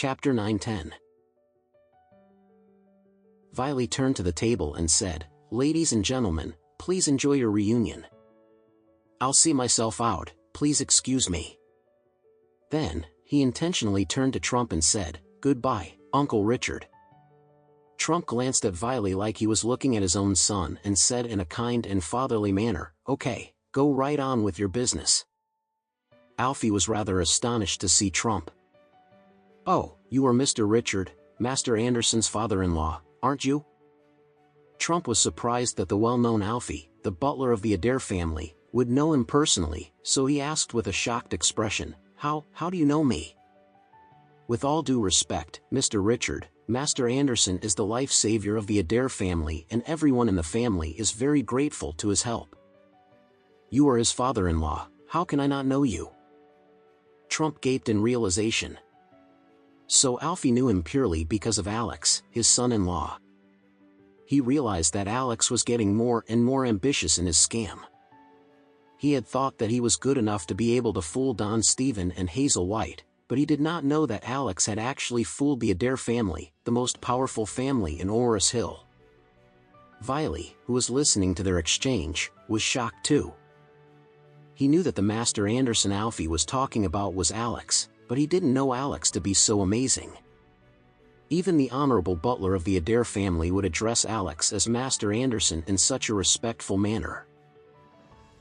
Chapter 9-10. Viley turned to the table and said, "Ladies and gentlemen, please enjoy your reunion. I'll see myself out, please excuse me." Then, he intentionally turned to Trump and said, "Goodbye, Uncle Richard." Trump glanced at Viley like he was looking at his own son and said in a kind and fatherly manner, "Okay, go right on with your business." Alfie was rather astonished to see Trump. "Oh, you are Mr. Richard, Master Anderson's father-in-law, aren't you?" Trump was surprised that the well-known Alfie, the butler of the Adair family, would know him personally, so he asked with a shocked expression, How do you know me?" "With all due respect, Mr. Richard, Master Anderson is the life savior of the Adair family and everyone in the family is very grateful to his help." "You are his father-in-law, how can I not know you?" Trump gaped in realization. So Alfie knew him purely because of Alex, his son-in-law. He realized that Alex was getting more and more ambitious in his scam. He had thought that he was good enough to be able to fool Don Stephen and Hazel White, but he did not know that Alex had actually fooled the Adair family, the most powerful family in Orris Hill. Viley, who was listening to their exchange, was shocked too. He knew that the Master Anderson Alfie was talking about was Alex, but he didn't know Alex to be so amazing. Even the honorable butler of the Adair family would address Alex as Master Anderson in such a respectful manner.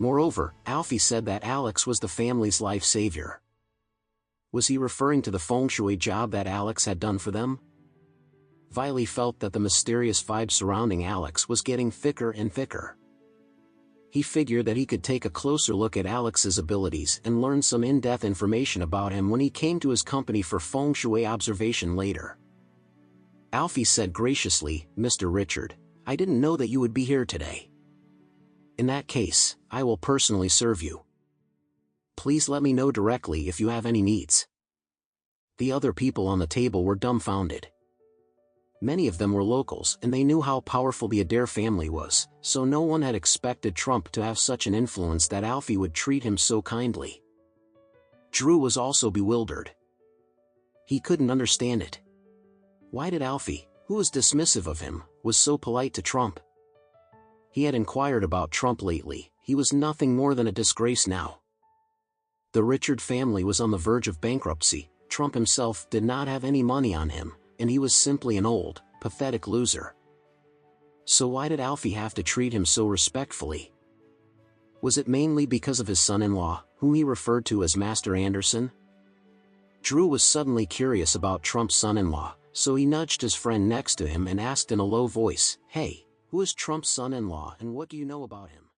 Moreover, Alfie said that Alex was the family's life savior. Was he referring to the feng shui job that Alex had done for them? Viley felt that the mysterious vibe surrounding Alex was getting thicker and thicker. He figured that he could take a closer look at Alex's abilities and learn some in-depth information about him when he came to his company for feng shui observation later. Alfie said graciously, "Mr. Richard, I didn't know that you would be here today. In that case, I will personally serve you. Please let me know directly if you have any needs." The other people on the table were dumbfounded. Many of them were locals and they knew how powerful the Adair family was, so no one had expected Trump to have such an influence that Alfie would treat him so kindly. Drew was also bewildered. He couldn't understand it. Why did Alfie, who was dismissive of him, was so polite to Trump? He had inquired about Trump lately, he was nothing more than a disgrace now. The Richard family was on the verge of bankruptcy, Trump himself did not have any money on him, and he was simply an old, pathetic loser. So why did Alfie have to treat him so respectfully? Was it mainly because of his son-in-law, whom he referred to as Master Anderson? Drew was suddenly curious about Trump's son-in-law, so he nudged his friend next to him and asked in a low voice, "Hey, who is Trump's son-in-law and what do you know about him?"